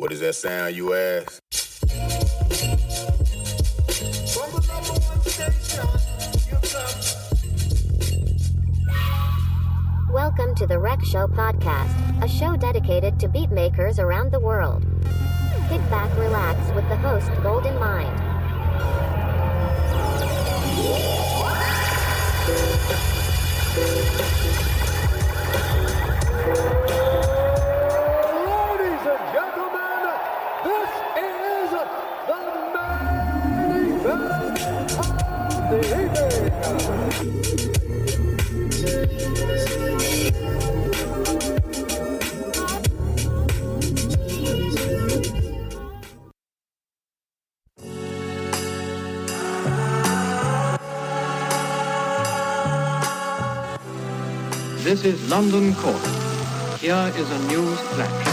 What does that sound, you ask? Welcome to the Rec Show podcast, a show dedicated to beat makers around the world. Kick back, relax with the host, Gldnmnd. Ladies and gentlemen, this is the main event of the evening. This is London Court. Here is a news flash.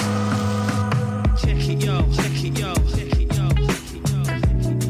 Check it, yo, check it, yo, check it, yo, check it, yo.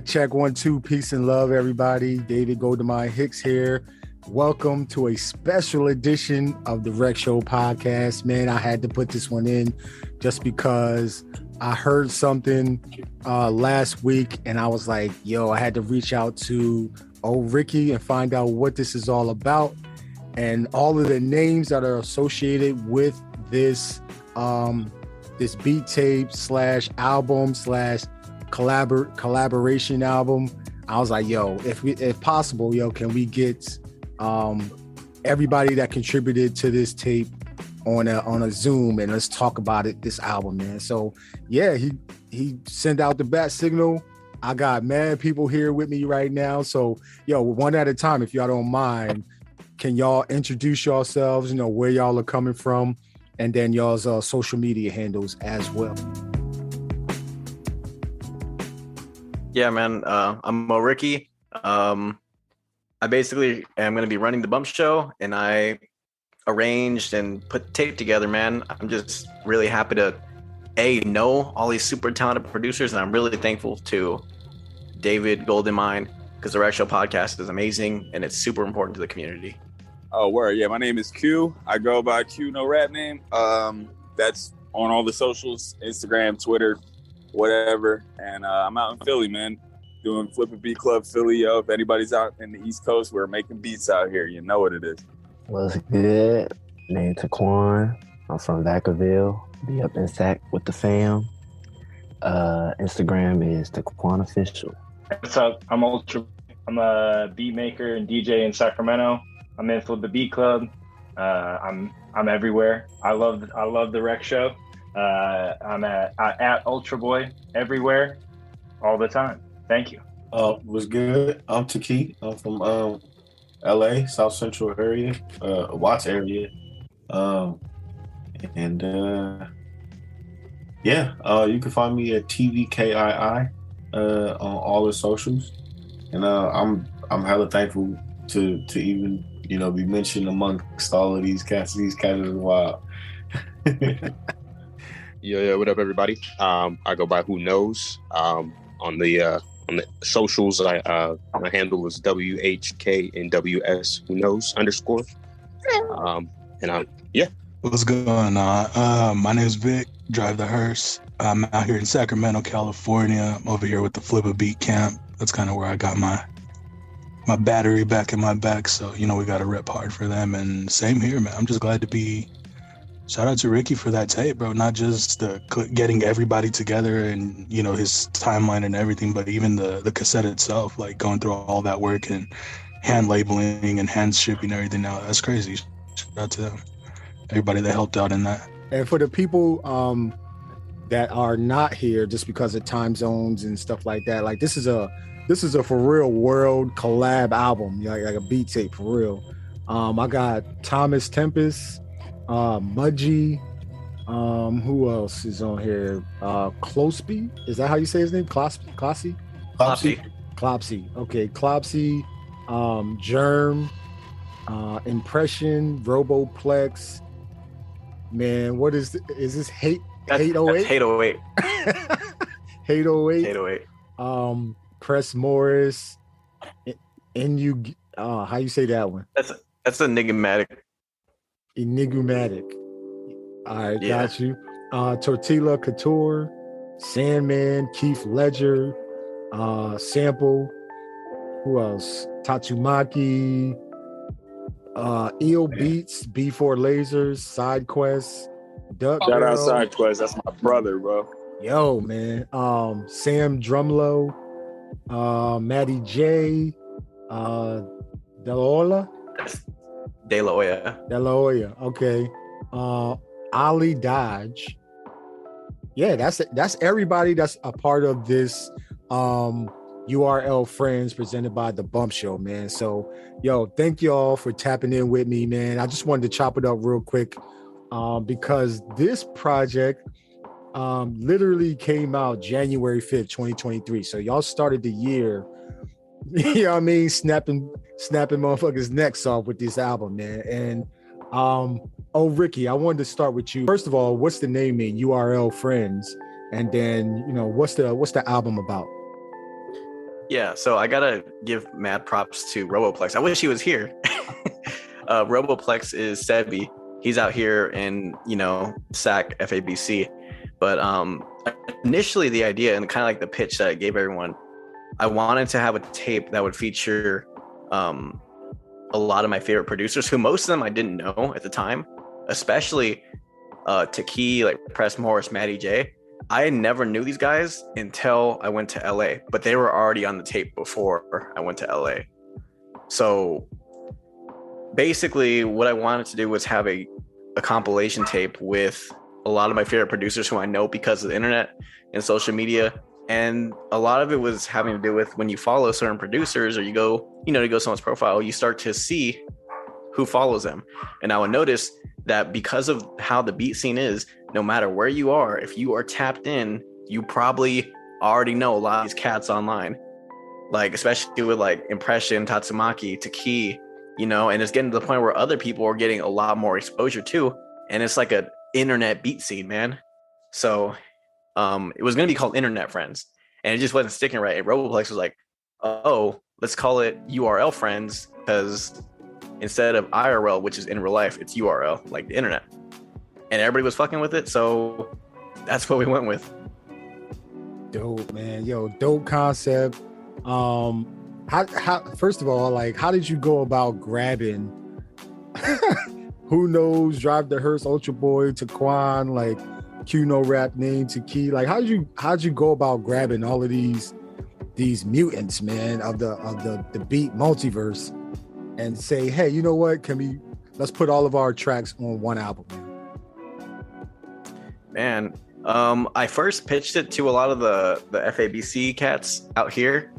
Check 1 2. Peace and love, everybody. David Gldnmnd Hicks here. Welcome to a special edition of the Rec Show podcast. Man, I had to put this one in just because I heard something last week and I was like, yo, I had to reach out to old Ricky and find out what this is all about and all of the names that are associated with this this beat tape / album / collaboration album. I was like, yo, if possible, yo, can we get everybody that contributed to this tape on a Zoom and let's talk about this album, man. So yeah, he sent out the bat signal. I got mad people here with me right now. So yo, one at a time, if y'all don't mind, can y'all introduce yourselves, where y'all are coming from, and then y'all's social media handles as well. Yeah, man. I'm Ricky. I basically am going to be running the Bump Show, and I arranged and put tape together, man. I'm just really happy to know all these super talented producers, and I'm really thankful to David Gldnmnd because the Rec Show podcast is amazing and it's super important to the community. Oh, word. Yeah, my name is Q. I go by Q, no rap name. That's on all the socials, Instagram, Twitter, whatever. And I'm out in Philly, man, doing Flip a Beat Club Philly. Yo, if anybody's out in the East Coast, we're making beats out here. You know what it is. What's good? Name Taquan. I'm from Vacaville. Be up in Sac with the fam. Instagram is Taquan Official. What's up? I'm Ultra. I'm a beat maker and DJ in Sacramento. I'm in Flip a Beat Club. I'm everywhere. I love the Rec Show. I'm at Ultra Boy everywhere, all the time. Thank you. What's good? I'm Taki. I'm from LA, South Central area, Watts area. You can find me at TVKII on all the socials. And I'm hella thankful to even, be mentioned amongst all of these cats. These cats are wild. Yeah, what up, everybody? I go by Who Knows. On the socials, my handle is WHKNWS Who Knows _. What's going on? My name is Vic. Drive the Hearse. I'm out here in Sacramento, California. I'm over here with the Flip a Beat camp. That's kind of where I got my battery back in my back. So, you know, we got to rip hard for them. And same here, man. I'm just glad to be. Shout out to Ricky for that tape, bro. Not just the getting everybody together and, you know, his timeline and everything, but even the cassette itself, like going through all that work and hand labeling and hand shipping everything out. That's crazy. Shout out to everybody that helped out in that. And for the people that are not here just because of time zones and stuff like that, like this is a for real world collab album, like a beat tape for real. I got Thomas Tempest, Mudgy, who else is on here? Closby, is that how you say his name? Clopsy. Okay, Clopsy, Germ, Impression, Roboplex. Man, what is this? Hate 808? 808. 808. 808. Press Morris. How you say that one? That's enigmatic. Enigmatic. All right, Yeah. got you. Tortilla Couture, Sandman, Keith Ledger, Sample. Who else? Tatsumaki, Eel Beats, B4 Lasers, Side Quest, Duck Shout Girl. out Side Quest. That's my brother, bro. Yo, man. Sam Drumlow, Maddie J, Delola. De La Hoya. Okay. Ali Dodge. Yeah, that's everybody that's a part of this URL Friends presented by The Bump Show, man. So, yo, thank y'all for tapping in with me, man. I just wanted to chop it up real quick because this project literally came out January 5th, 2023. So y'all started the year, you know what I mean, snapping motherfuckers' necks off with this album, man. And Ricky, I wanted to start with you. First of all, what's the name mean? URL Friends. And then, you know, what's the album about? Yeah, so I gotta give mad props to Roboplex. I wish he was here. Roboplex is Sebi. He's out here in, you know, SAC FABC. But initially the idea and kind of like the pitch that I gave everyone, I wanted to have a tape that would feature a lot of my favorite producers, who most of them I didn't know at the time, especially Taki, like Press Morris, Matty J. I never knew these guys until I went to LA, but they were already on the tape before I went to LA. So basically what I wanted to do was have a compilation tape with a lot of my favorite producers who I know because of the internet and social media. And a lot of it was having to do with when you follow certain producers or you go, you know, to go someone's profile, you start to see who follows them. And I would notice that because of how the beat scene is, no matter where you are, if you are tapped in, you probably already know a lot of these cats online. Like, especially with like Impression, Tatsumaki, Taki, you know, and it's getting to the point where other people are getting a lot more exposure too. And it's like a internet beat scene, man. So it was going to be called Internet Friends, and it just wasn't sticking right. And Roboplex was like, oh, let's call it URL Friends, because instead of IRL, which is in real life, it's URL, like the internet. And everybody was fucking with it, so that's what we went with. Dope, man. Yo, dope concept. How first of all, like, how did you go about grabbing Who Knows, Drive the Hearse, Ultra Boy, Taquan, like Q No Rap Name to Key? Like, how'd you go about grabbing all of these mutants, man, of the beat multiverse, and say, hey, you know what? Let's put all of our tracks on one album, man. I first pitched it to a lot of the FABC cats out here,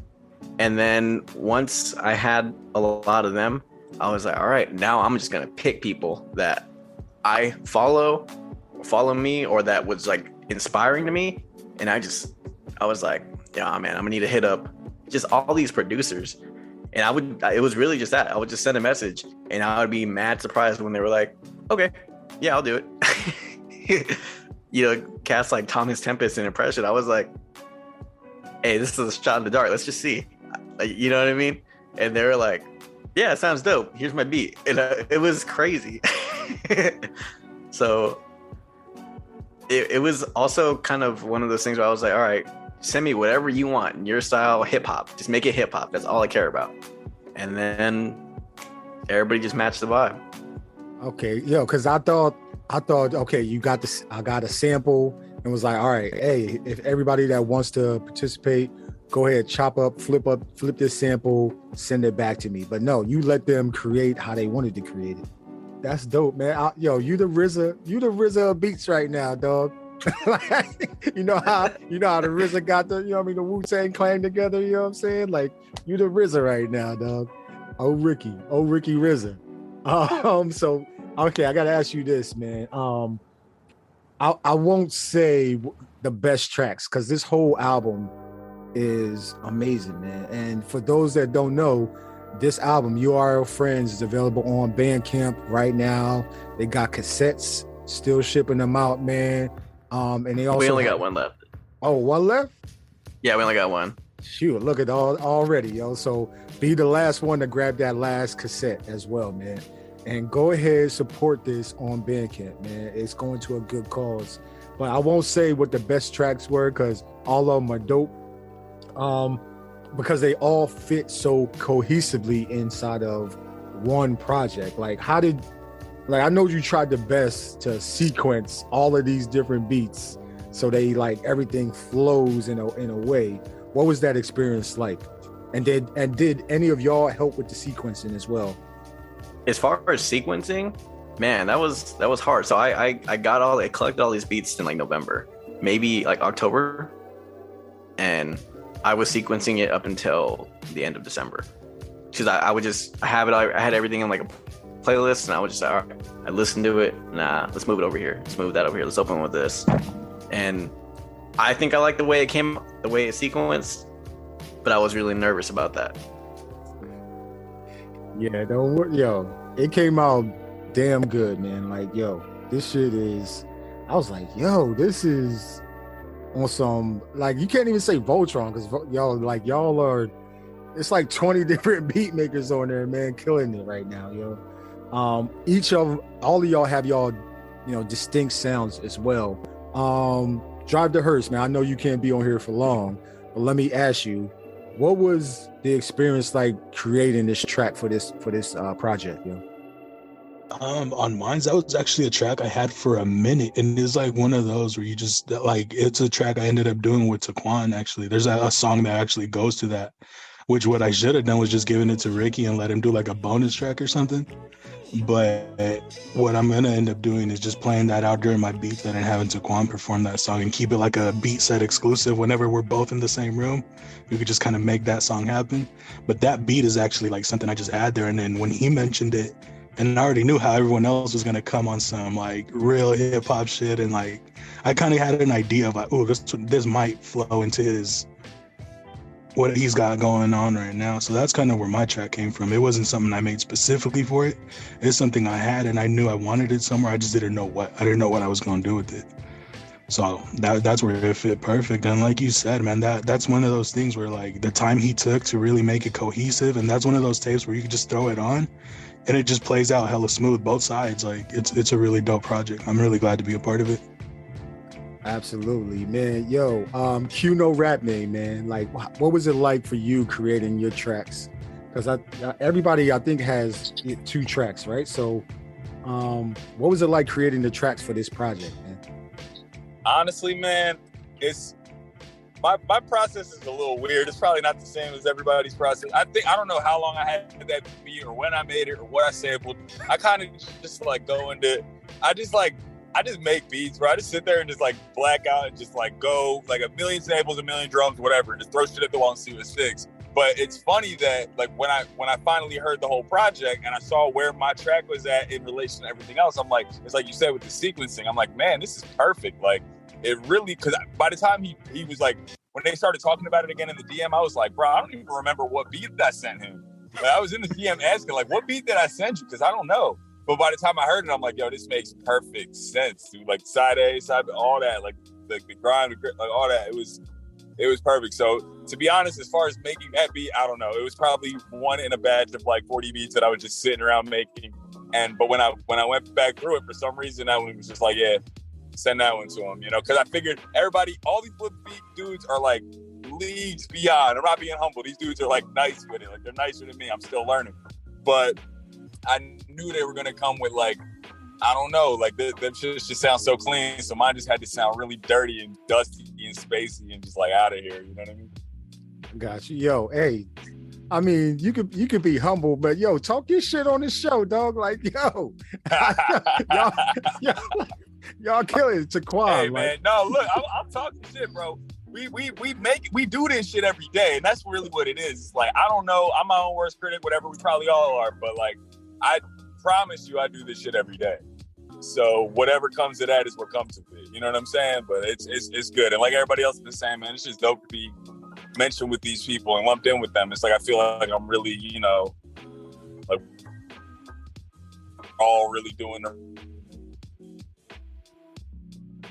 and then once I had a lot of them, I was like, all right, now I'm just gonna pick people that I follow me, or that was like inspiring to me. And I was like, yeah, man, I'm gonna need to hit up just all these producers. And it was really just that. I would just send a message and I would be mad surprised when they were like, okay, yeah, I'll do it. You know, cats like Thomas Tempest and Impression, I was like, hey, this is a shot in the dark. Let's just see. You know what I mean? And they were like, yeah, it sounds dope. Here's my beat. And it was crazy. So it was also kind of one of those things where I was like, all right, send me whatever you want in your style, hip hop. Just make it hip hop. That's all I care about. And then everybody just matched the vibe. Okay, yo, because I thought, okay, you got this. I got a sample and was like, all right, hey, if everybody that wants to participate, go ahead, flip this sample, send it back to me. But no, you let them create how they wanted to create it. That's dope, man. You the RZA of beats right now, dog. you know how the RZA got the, the Wu-Tang Clan together, you know what I'm saying? Like, you the RZA right now, dog. Oh Ricky RZA. So okay, I gotta ask you this, man. I won't say the best tracks because this whole album is amazing, man. And for those that don't know, this album, URL Friends, is available on Bandcamp right now. They got cassettes, still shipping them out, man. And they also we only got one left. Oh, one left? Yeah, we only got one. Shoot, look at all already, yo. So be the last one to grab that last cassette as well, man. And go ahead, support this on Bandcamp, man. It's going to a good cause. But I won't say what the best tracks were because all of them are dope. Because they all fit so cohesively inside of one project. Like, I know you tried the best to sequence all of these different beats so they like everything flows in a way. What was that experience like? And did any of y'all help with the sequencing as well? As far as sequencing, man, that was hard. So I collected all these beats in like November, maybe like October, and I was sequencing it up until the end of December because I had everything in like a playlist, and I would just say, all right, I listened to it. Nah, let's move it over here. Let's move that over here. Let's open with this. And I think I like the way it came, the way it sequenced, but I was really nervous about that. Yeah, it came out damn good, man. Like, this shit is, I was like, this is on some, like, you can't even say Voltron because y'all are, it's like 20 different beat makers on there, man, killing it right now, yo. All of y'all have y'all, distinct sounds as well. Drive the Hearse, man. I know you can't be on here for long, but let me ask you, what was the experience like creating this track for this project, yo? On mine, that was actually a track I had for a minute, and it's like one of those where you just like, it's a track I ended up doing with Taquan. Actually, there's a song that actually goes to that, which what I should have done was just giving it to Ricky and let him do like a bonus track or something. But what I'm gonna end up doing is just playing that out during my beat set and having Taquan perform that song and keep it like a beat set exclusive. Whenever we're both in the same room, we could just kind of make that song happen. But that beat is actually like something I just had there, and then when he mentioned it, and I already knew how everyone else was gonna come on some like real hip hop shit, and like I kind of had an idea of like, oh, this might flow into what he's got going on right now. So that's kind of where my track came from. It wasn't something I made specifically for it. It's something I had, and I knew I wanted it somewhere. I just didn't know what. I didn't know what I was gonna do with it. So that's where it fit perfect. And like you said, man, that's one of those things where like the time he took to really make it cohesive, and that's one of those tapes where you can just throw it on and it just plays out hella smooth, both sides. Like it's a really dope project. I'm really glad to be a part of it. Absolutely, man. Yo, Gldnmnd rap name, man. Like, what was it like for you creating your tracks? Because everybody I think has 2 tracks, right? So, what was it like creating the tracks for this project, man? Honestly, man, it's my process is a little weird. It's probably not the same as everybody's process. I don't know how long I had that beat or when I made it or what I sampled. I kind of just like go into, I just make beats, bro. I just sit there and just like black out and just like go like a million samples, a million drums, whatever, and just throw shit at the wall and see what sticks. But it's funny that like when I finally heard the whole project and I saw where my track was at in relation to everything else, I'm like, it's like you said with the sequencing, I'm like, man, this is perfect. Like it really, because by the time he was like, when they started talking about it again in the DM, I was like, bro, I don't even remember what beat I sent him. Like, I was in the DM asking like, what beat did I send you? Because I don't know. But by the time I heard it, I'm like, yo, this makes perfect sense, dude. Like side A, side B, all that, like the grind, like all that. It was perfect. So to be honest, as far as making that beat, I don't know. It was probably one in a batch of like 40 beats that I was just sitting around making. But when I went back through it, for some reason, I was just like, yeah, Send that one to him, because I figured all these flip beat dudes are like leagues beyond. I'm not being humble. These dudes are like nice with it. Like they're nicer than me. I'm still learning. But I knew they were going to come with like, I don't know, like them shit just sound so clean. So mine just had to sound really dirty and dusty and spacey and just like out of here. You know what I mean? Got you. Yo, hey, I mean, you could be humble, but yo, talk your shit on the show, dog. Like, yo, y'all killing it, Taquan. Hey, man, no, look, I'm talking shit, bro. We do this shit every day, and that's really what it is. It's like, I don't know, I'm my own worst critic, whatever. We probably all are, but like, I promise you, I do this shit every day. So whatever comes to that is what comes to it. You know what I'm saying? But it's good, and like everybody else has been saying, man, it's just dope to be mentioned with these people and lumped in with them. It's like I feel like I'm really, like all really doing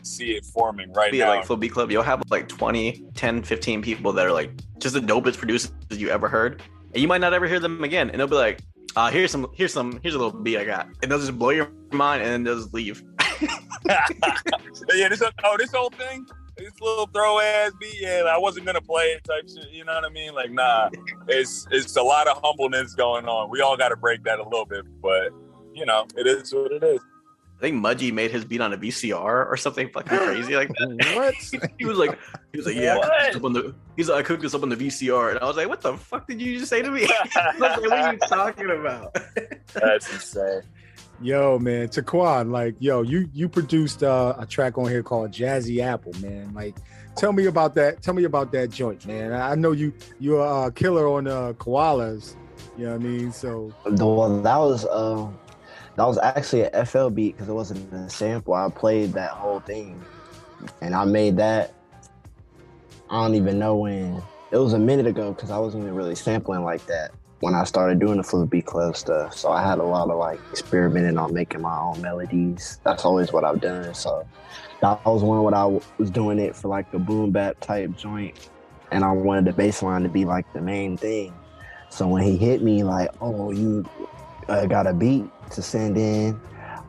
see it forming right now. Like Flip Beat Club, you'll have like 20, 10, 15 people that are like just the dopest producers you ever heard, and you might not ever hear them again, and they'll be like, here's a little beat I got, and they'll just blow your mind, and then they'll just leave. Yeah, this whole thing, this little throw ass beat, yeah, I wasn't gonna play it type shit, you know what I mean? Like, nah, it's a lot of humbleness going on. We all got to break that a little bit, but it is what it is. I think Mudgy made his beat on a VCR or something fucking crazy like that. What? he was like, yeah, I cooked this up on the VCR, and I was like, what the fuck did you just say to me? I was like, what are you talking about? That's insane. Yo, man, Taquan, like, yo, you produced a track on here called Jazzy Apple, man. Like, tell me about that. Tell me about that joint, man. I know you're a killer on koalas. You know what I mean? So, well, that was actually an FL beat because it wasn't a sample. I played that whole thing, and I made that. I don't even know when. It was a minute ago because I wasn't even really sampling like that when I started doing the Flip Beat Club stuff. So I had a lot of like experimenting on making my own melodies. That's always what I've done. So that was one when I was doing it for like the boom bap type joint, and I wanted the bass line to be like the main thing. So when he hit me like, oh, you got a beat to send in,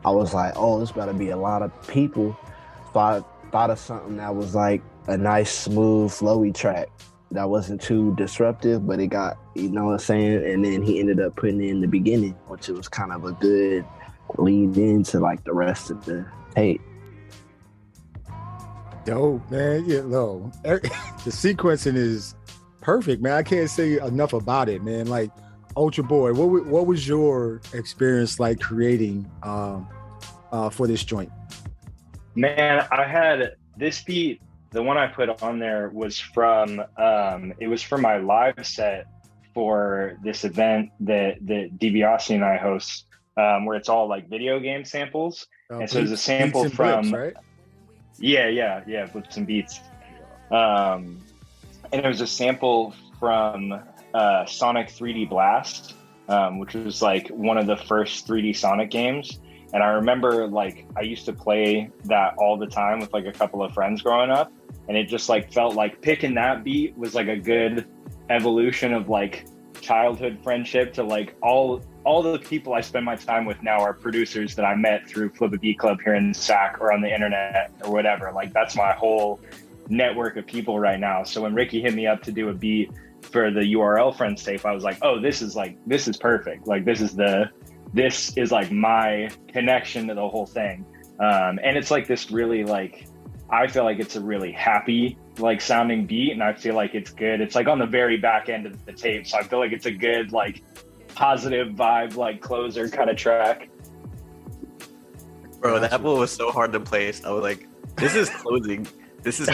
I was like, oh, this got to be a lot of people. So I thought of something that was like a nice, smooth, flowy track that wasn't too disruptive, but it got, you know what I'm saying? And then he ended up putting in the beginning, which was kind of a good lead into like the rest of the tape. Dope, man. Yeah, no, the sequencing is perfect, man. I can't say enough about it, man. Like, Ultra Boy, what was your experience like creating for this joint? Man, I had this beat. The one I put on there was from it was for my live set for this event that DiBiase and I host, where it's all like video game samples. And so there's a sample from Blips, right? Yeah, Blips and Beats. And it was a sample from Sonic 3D Blast, which was like one of the first 3D Sonic games. And I remember like I used to play that all the time with like a couple of friends growing up, and it just like felt like picking that beat was like a good evolution of like childhood friendship to like all the people I spend my time with now are producers that I met through Flip a Beat Club here in SAC or on the internet or whatever. Like that's my whole network of people right now. So when Ricky hit me up to do a beat for the URL Friends tape, I was like, oh, this is perfect. Like this is like my connection to the whole thing. And it's like this really like, I feel like it's a really happy like sounding beat, and I feel like it's good. It's like on the very back end of the tape. So I feel like it's a good like positive vibe, like closer kind of track. Bro, that one was so hard to place. I was like, this is closing. This is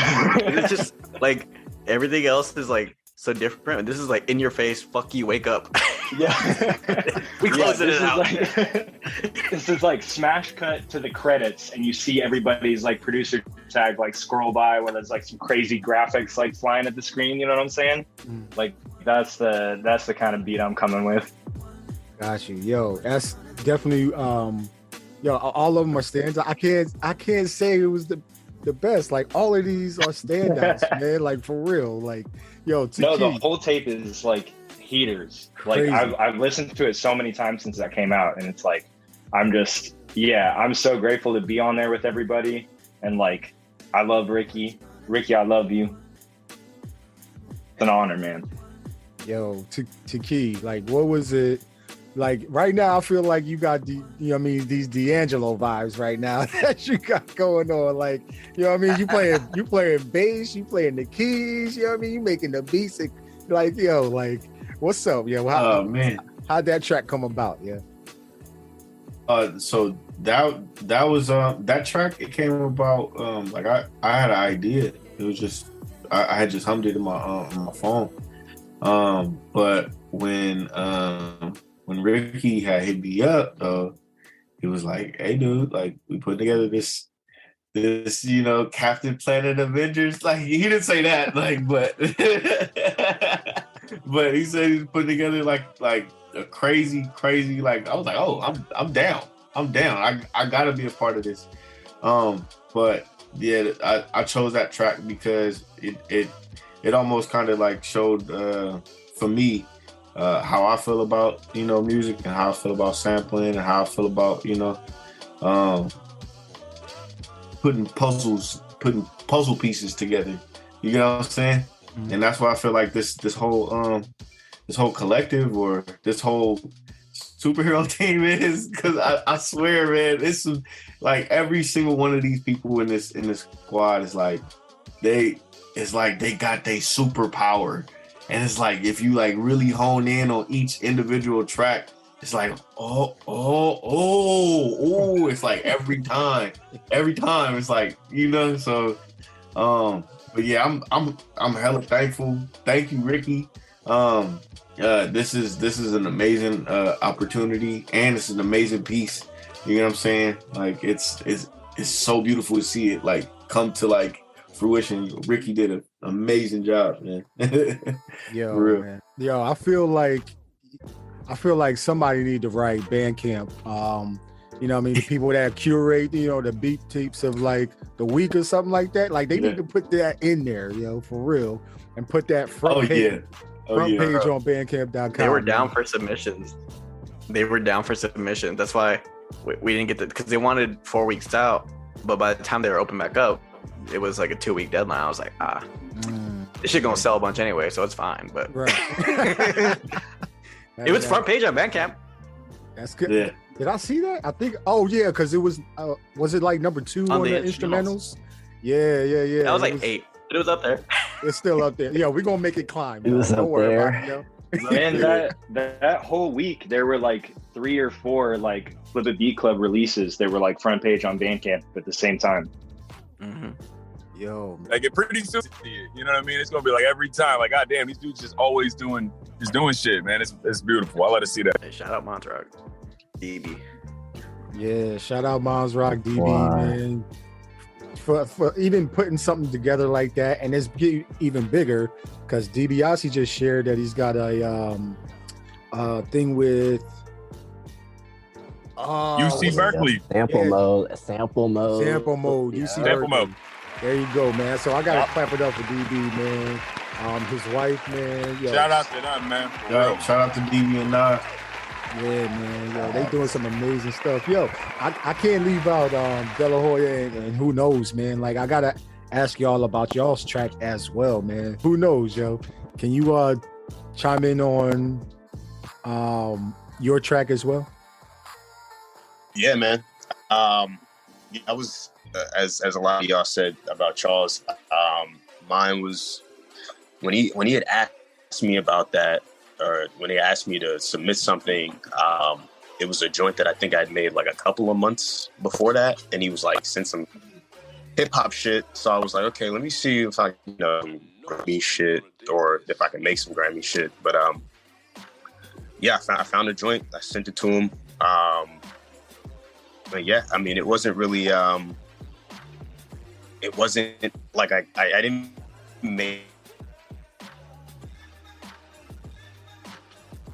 just like everything else is like so different. This is like in your face, fuck you, wake up. Yeah. We closed it out. This is like smash cut to the credits, and you see everybody's like producer tag like scroll by where there's like some crazy graphics like flying at the screen, you know what I'm saying? Like that's the kind of beat I'm coming with. Got you. Yo, that's definitely all of them are standouts. I can't say it was the best. Like all of these are standouts, man. Like for real. Like, yo, the whole tape is like heaters. Crazy. Like I've listened to it so many times since that came out, and it's like I'm so grateful to be on there with everybody. And like, I love Ricky. Ricky, I love you. It's an honor, man. Yo, to Key, like, what was it? Like right now, I feel like you got these D'Angelo vibes right now that you got going on. Like, you know what I mean? You playing bass, you playing the keys, you know what I mean? You making the beats, like, yo, like, what's up? Yo, man, how'd that track come about? Yeah. So that was that track. It came about like I had an idea. It was just I had just hummed it in my phone. But when Ricky had hit me up, he was like, "Hey, dude, like we put together this Captain Planet Avengers." Like he didn't say that, like, but but he said he's putting together like a crazy. Like I was like, "Oh, I'm down. I gotta be a part of this." But yeah, I chose that track because it almost kind of like showed for me. How I feel about music and how I feel about sampling and how I feel about putting puzzle pieces together. You know what I'm saying? Mm-hmm. And that's why I feel like this whole collective or this whole superhero team is, because I swear, man, it's like every single one of these people in this squad is like they got their superpower. And it's like, if you like really hone in on each individual track, it's like, oh, it's like every time it's like, so, but yeah, I'm hella thankful. Thank you, Ricky. This is an amazing opportunity, and it's an amazing piece. You know what I'm saying? Like it's so beautiful to see it like come to like fruition. Ricky did an amazing job, man. Yo, man. Yo, I feel like somebody need to write Bandcamp. You know what I mean? The people that curate, the beat tapes of like the week or something like that. Like they need to put that in there, for real, and put that front page on Bandcamp.com. They were down for submissions. That's why we didn't get because they wanted 4 weeks out, but by the time they were open back up, it was like a 2-week deadline. I was like, this shit gonna sell a bunch anyway, so it's fine. But right. It was front page on Bandcamp. That's good. Yeah. Did I see that? I think. Oh yeah, because it was it like number 2 on the instrumentals? Yeah. That was like 8. It was up there. It's still up there. Yeah, we're gonna make it climb. It was Don't worry there. about it. Man, that whole week there were like 3 or 4 like Flip a Beat Club releases. They were like front page on Bandcamp at the same time. Mm-hmm. Yo, like it pretty soon. You know what I mean? It's gonna be like every time. Like, god damn, these dudes just always doing shit, man. It's beautiful. I love to see that. Hey, shout out Montrog, DB. Yeah, shout out Mons Rock, DB, man. For even putting something together like that, and it's even bigger because DiBiase just shared that he's got a thing with UC Berkeley. Sample mode. UC Sample mode. There you go, man. So I gotta clap it up for DB, man. His wife, man. Yo. Shout out to them, man. Shout out to DB and Nah. Yeah, man. Yo, they doing some amazing stuff. Yo, I can't leave out De La Hoya and Who Knows, man. Like I gotta ask y'all about y'all's track as well, man. Who Knows, yo? Can you chime in on your track as well? Yeah, man. I was as a lot of y'all said about Charles. Mine was when he had asked me about that, or when he asked me to submit something. It was a joint that I think I'd made like a couple of months before that, and he was like, send some hip hop shit. So I was like, okay, let me see if I can Grammy shit, or if I can make some Grammy shit. But yeah, I found a joint. I sent it to him. But yeah, I mean, it wasn't really. It wasn't like I didn't make.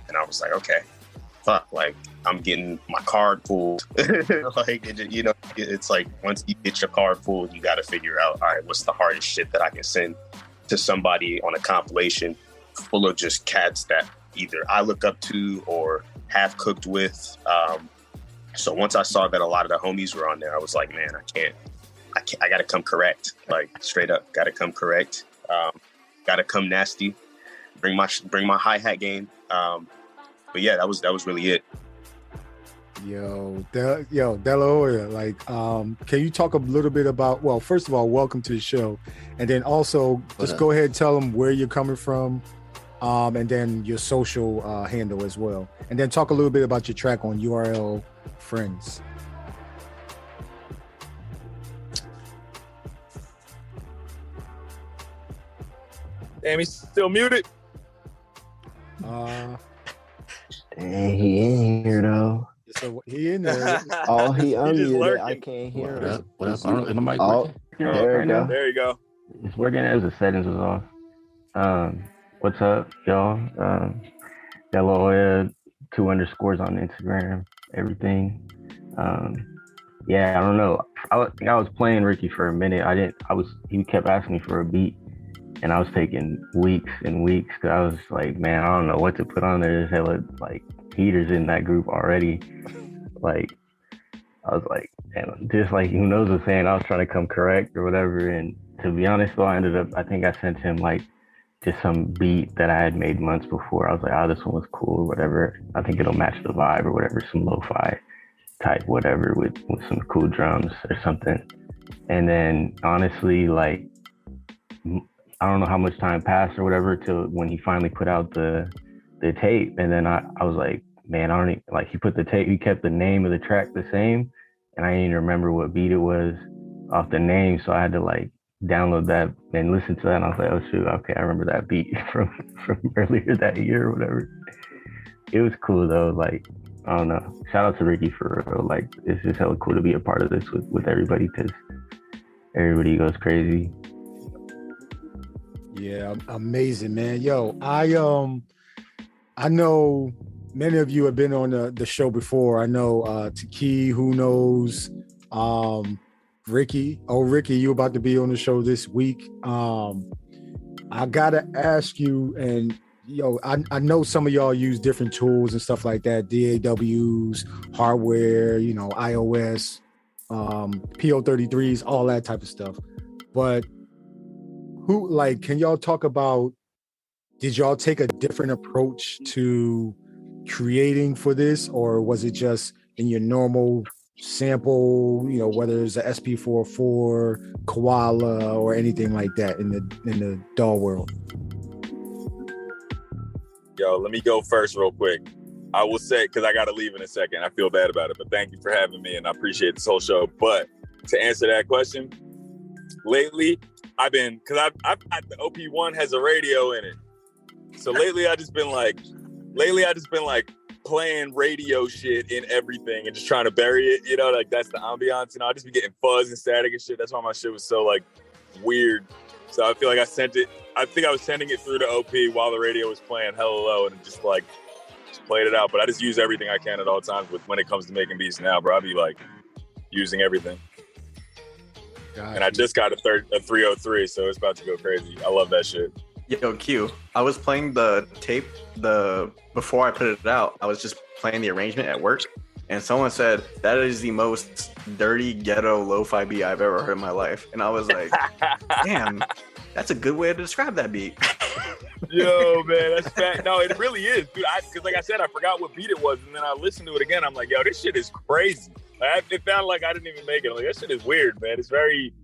And I was like, okay, fuck, like I'm getting my card pulled. Like, it's like once you get your card pulled, you got to figure out, all right, what's the hardest shit that I can send to somebody on a compilation full of just cats that either I look up to or have cooked with. So once I saw that a lot of the homies were on there, I was like, man, I got to come correct, like straight up. Got to come correct. Got to come nasty. Bring my hi-hat game. But yeah, that was really it. Yo, De La Hoya, like, can you talk a little bit about, well, first of all, welcome to the show. And then also just go ahead and tell them where you're coming from, and then your social handle as well. And then talk a little bit about your track on URL Friends. Damn, he's still muted. Dang, he in here though. So he in there. Oh, he just unmuted. lurking. I can't hear him. What up? I don't know. Is my mic Oh, working? there you go. There you go. It's working as the settings was off. What's up, y'all? De La Hoya, 2 underscores on Instagram, everything. Yeah, I don't know. I was playing Ricky for a minute. He kept asking me for a beat, and I was taking weeks and weeks because I was like, man, I don't know what to put on there. There's hella like heaters in that group already. Like, I was like, man, just like, who knows what I'm saying? I was trying to come correct or whatever. And to be honest, though, I think I sent him like just some beat that I had made months before. I was like, oh, this one was cool or whatever. I think it'll match the vibe or whatever, some lo-fi type whatever with some cool drums or something. And then honestly, like, I don't know how much time passed or whatever till when he finally put out the tape. And then I was like, man, I don't even, like, he kept the name of the track the same, and I didn't even remember what beat it was off the name. So I had to like download that and listen to that. And I was like, oh shoot, okay, I remember that beat from earlier that year or whatever. It was cool though. Like, I don't know. Shout out to Ricky for real. Like, it's just hella cool to be a part of this with everybody because everybody goes crazy. Yeah, amazing, man. Yo, I know many of you have been on the show before. I know Taki, who knows, Ricky. Oh, Ricky, you about to be on the show this week. I gotta ask you, and yo, I know some of y'all use different tools and stuff like that, DAWs, hardware, iOS, PO33s, all that type of stuff. But can y'all talk about, did y'all take a different approach to creating for this, or was it just in your normal sample, whether it's a SP404, Koala, or anything like that in the DAW world? Yo, let me go first real quick. I will say, because I got to leave in a second. I feel bad about it, but thank you for having me, and I appreciate this whole show. But to answer that question, lately, because the OP1 has a radio in it. So lately I just been like playing radio shit in everything and just trying to bury it, like that's the ambiance, I just be getting fuzz and static and shit. That's why my shit was so like weird. So I feel like I think I was sending it through the OP while the radio was playing hella low and just played it out. But I just use everything I can at all times when it comes to making beats now, bro. I be like using everything. Gotcha. And I just got a 303, so it's about to go crazy. I love that shit. Yo, Q, I was playing the tape before I put it out. I was just playing the arrangement at work, and someone said that is the most dirty ghetto lo-fi beat I've ever heard in my life. And I was like, damn, that's a good way to describe that beat. Yo, man, that's fact. No, it really is, dude. Because like I said, I forgot what beat it was, and then I listened to it again. I'm like, yo, this shit is crazy. It sounded like I didn't even make it. I'm like, that shit is weird, man. It's very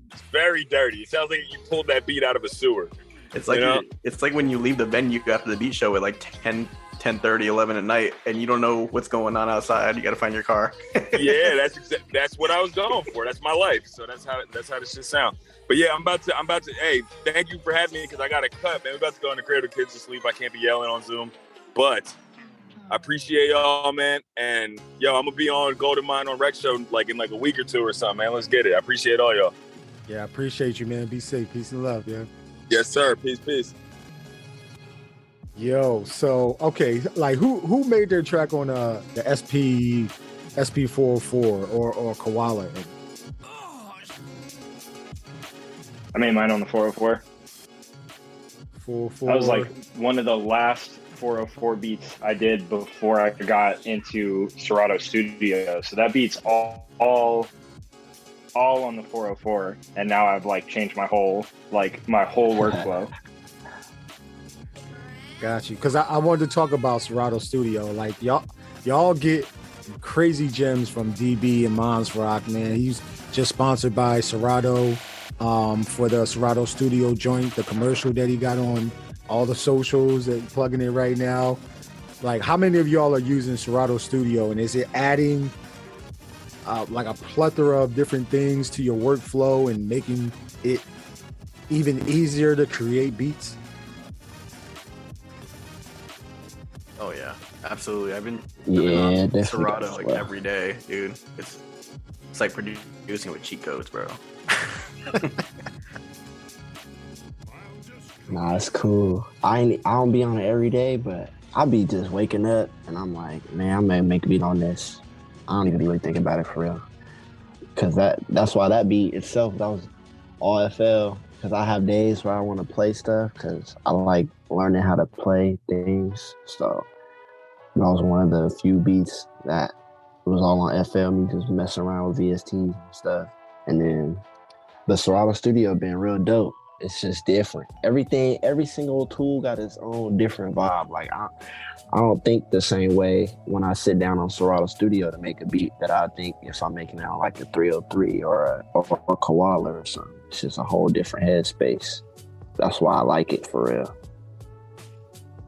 dirty. It sounds like you pulled that beat out of a sewer. It's like it's like when you leave the venue after the beat show at like 10:30, 11 at night, and you don't know what's going on outside. You got to find your car. Yeah, that's what I was going for. That's my life. So that's how this shit sounds. But yeah, I'm about to. Hey, thank you for having me because I got a cut, man. We're about to go in the crib. The kids to sleep. I can't be yelling on Zoom, but I appreciate y'all, man. And yo, I'm gonna be on Gldnmnd on Rec Show in a week or two or something, man. Let's get it. I appreciate all y'all. Yeah, I appreciate you, man. Be safe. Peace and love, yeah. Yes, sir. Peace. Yo, so okay, like who made their track on the SP404 or Koala? I made mine on the 404. 404. That was like one of the last 404 beats I did before I got into Serato Studio. So that beat's all all on the 404, and now I've like changed my whole workflow. Got you. Because I wanted to talk about Serato Studio. Like y'all get crazy gems from DB and Mons Rock, man. He's just sponsored by Serato for the Serato Studio joint, the commercial that he got on all the socials that plugging it right now. Like, how many of y'all are using Serato Studio, and is it adding like a plethora of different things to your workflow and making it even easier to create beats? Oh yeah, absolutely. I've been Yeah, on Serato like every day, dude. It's like producing with cheat codes, bro. Nah, it's cool. I don't be on it every day, but I be just waking up and I'm like, man, I'm gonna make a beat on this. I don't even really think about it for real. Cause that's why that beat itself, that was all FL. Cause I have days where I want to play stuff cause I like learning how to play things. So that was one of the few beats that was all on FL, me just messing around with VST and stuff. And then the Serato Studio been real dope. It's just different. Every single tool got its own different vibe. Like I don't think the same way when I sit down on Serato Studio to make a beat that I think if I'm making it on like a 303 or a Koala or something. It's just a whole different headspace. That's why I like it for real.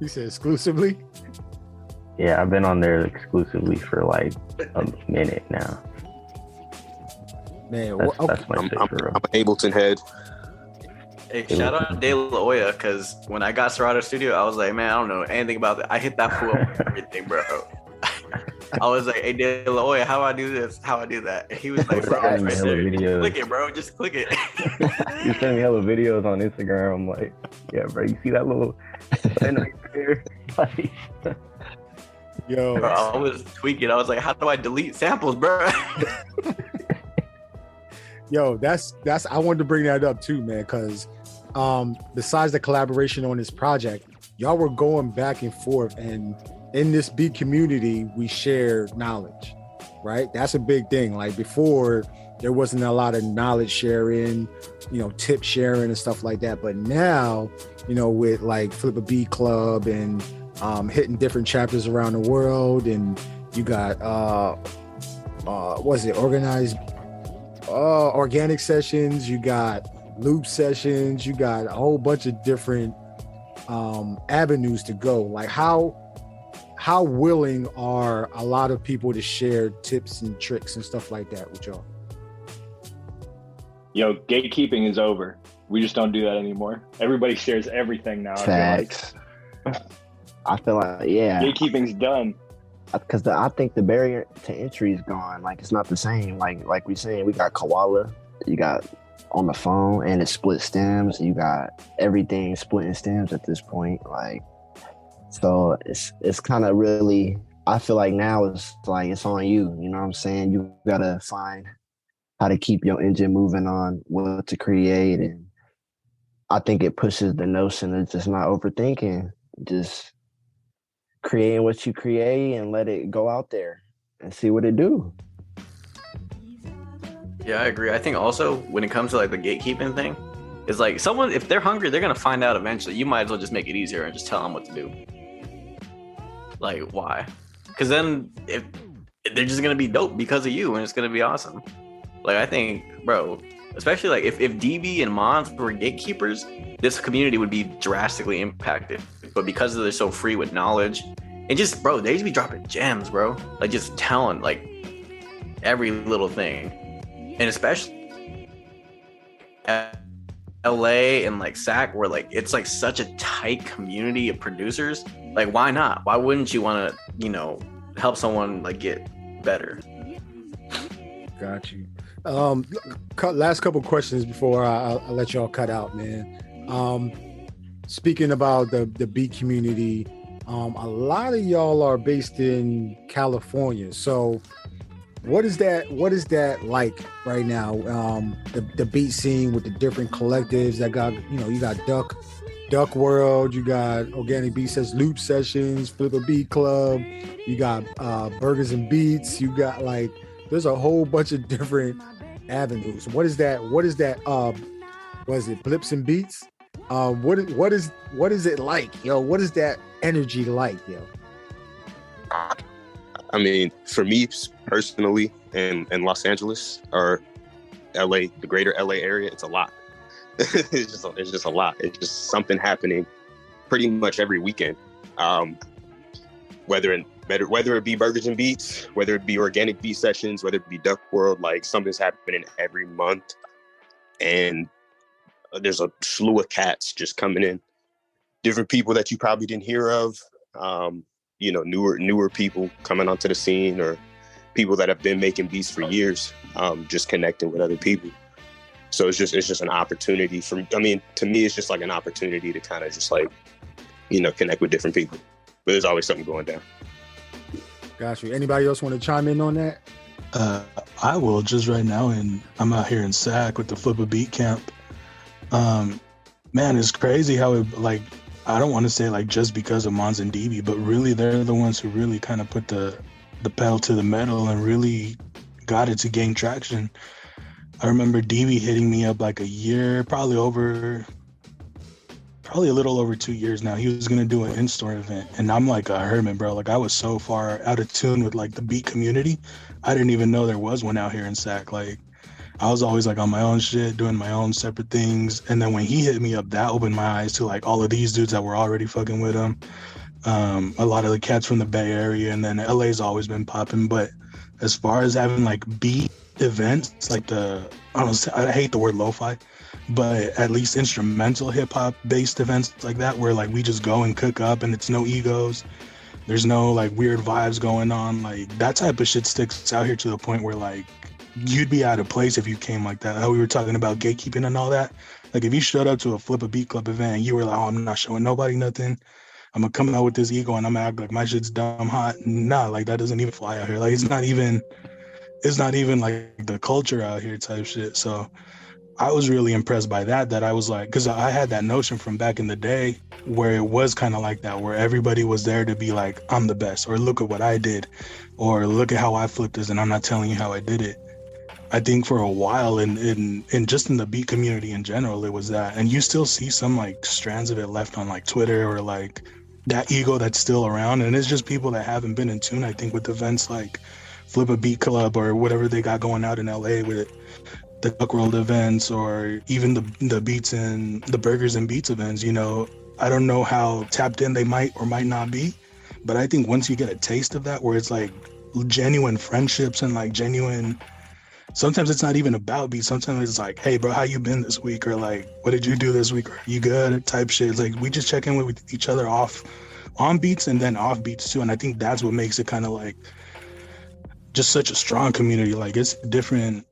You said exclusively? Yeah, I've been on there exclusively for like a minute now. Man, that's my shit for real. I'm an Ableton head. Hey, shout out De La Hoya, because when I got Serato Studio, I was like, man, I don't know anything about that. I hit that fool up with everything, bro. I was like, hey, De La Hoya, how do I do this? How do I do that? And he was like, bro, right there. Click it, bro. Just click it. You send me hella videos on Instagram. I'm like, yeah, bro, you see that little button right there? Like, yo, bro, I was tweaking. I was like, how do I delete samples, bro? Yo, that's I wanted to bring that up too, man, because besides the collaboration on this project, y'all were going back and forth, and in this beat community, we share knowledge, right? That's a big thing. Like before, there wasn't a lot of knowledge sharing, tip sharing and stuff like that. But now, with like Flip a Beat Club and hitting different chapters around the world, and you got organic sessions, you got loop sessions, you got a whole bunch of different avenues to go. Like how willing are a lot of people to share tips and tricks and stuff like that with y'all? Yo, gatekeeping is over. We just don't do that anymore. Everybody shares everything now. Facts. I feel like, yeah. Gatekeeping's done. Because I think the barrier to entry is gone. Like, it's not the same. Like we saying, we got Koala, you got on the phone, and it's split stems. You got everything splitting stems at this point. Like, so it's kind of really, I feel like now it's like it's on you. You know what I'm saying? You gotta find how to keep your engine moving on what to create, and I think it pushes the notion of just not overthinking, just creating what you create and let it go out there and see what it do. Yeah, I agree. I think also when it comes to like the gatekeeping thing, is like someone, if they're hungry, they're gonna find out eventually. You might as well just make it easier and just tell them what to do. Like, why? Because then if they're just gonna be dope because of you, and it's gonna be awesome. Like, I think, bro, especially like if DB and Mons were gatekeepers, this community would be drastically impacted. But because they're so free with knowledge, and just, bro, they just be dropping gems, bro. Like, just telling like every little thing. And especially LA and like SAC, where like it's like such a tight community of producers. Like, why not? Why wouldn't you want to, help someone like get better? Got you. Last couple questions before I let y'all cut out, man. Speaking about the beat community, a lot of y'all are based in California. So what is that like right now? The beat scene with the different collectives that got, you got Duck World, you got Organic Beat Sets, Loop Sessions, Flip a Beat Club, you got Burgers and Beats, you got like, there's a whole bunch of different avenues. What is that? Was it Blips and Beats? What is it like, yo? What is that energy like, yo? I mean, for me personally, in Los Angeles or LA, the greater LA area, it's a lot. It's just a lot. It's just something happening pretty much every weekend. Whether it be Burgers and Beats, whether it be organic beat sessions, whether it be Duck World, like something's happening every month, and there's a slew of cats just coming in, different people that you probably didn't hear of, newer people coming onto the scene, or people that have been making beats for years, just connecting with other people. So it's just an opportunity to me, it's just like an opportunity to kind of just like, connect with different people. But there's always something going down. Got you. Anybody else want to chime in on that? I will just right now, and I'm out here in SAC with the Flip a Beat camp. Man, it's crazy how it, like, I don't want to say like just because of Mons and DB, but really they're the ones who really kind of put the pedal to the metal and really got it to gain traction. I remember DB hitting me up like a year, probably a little over 2 years now. He was going to do an in-store event. And I'm like a hermit, bro. Like I was so far out of tune with like the beat community. I didn't even know there was one out here in SAC. Like I was always like on my own shit, doing my own separate things. And then when he hit me up, that opened my eyes to like all of these dudes that were already fucking with him. A lot of the cats from the Bay Area, and then LA's always been popping. But as far as having like beat events, like I hate the word lo-fi, but at least instrumental hip hop based events like that, where like we just go and cook up and it's no egos, there's no like weird vibes going on, like that type of shit sticks out here to the point where like you'd be out of place if you came like that. How we were talking about gatekeeping and all that. Like if you showed up to a Flip a Beat Club event and you were like, oh, I'm not showing nobody nothing, I'm gonna come out with this ego and I'm gonna act like my shit's dumb hot. Nah, like that doesn't even fly out here. Like it's not even like the culture out here type shit. So I was really impressed by that I was like, because I had that notion from back in the day where it was kind of like that, where everybody was there to be like, I'm the best, or look at what I did, or look at how I flipped this and I'm not telling you how I did it. I think for a while in just in the beat community in general, it was that. And you still see some like strands of it left on like Twitter, or like that ego that's still around. And it's just people that haven't been in tune, I think, with events like Flip a Beat Club or whatever they got going out in LA with the Duck World events, or even the Beats and the Burgers and Beats events. I don't know how tapped in they might or might not be, but I think once you get a taste of that, where it's like genuine friendships and like genuine, sometimes it's not even about beats. Sometimes it's like, hey bro, how you been this week? Or like, what did you do this week? Or you good? Type shit. It's like we just check in with each other off on beats and then off beats too. And I think that's what makes it kind of like just such a strong community. Like it's a different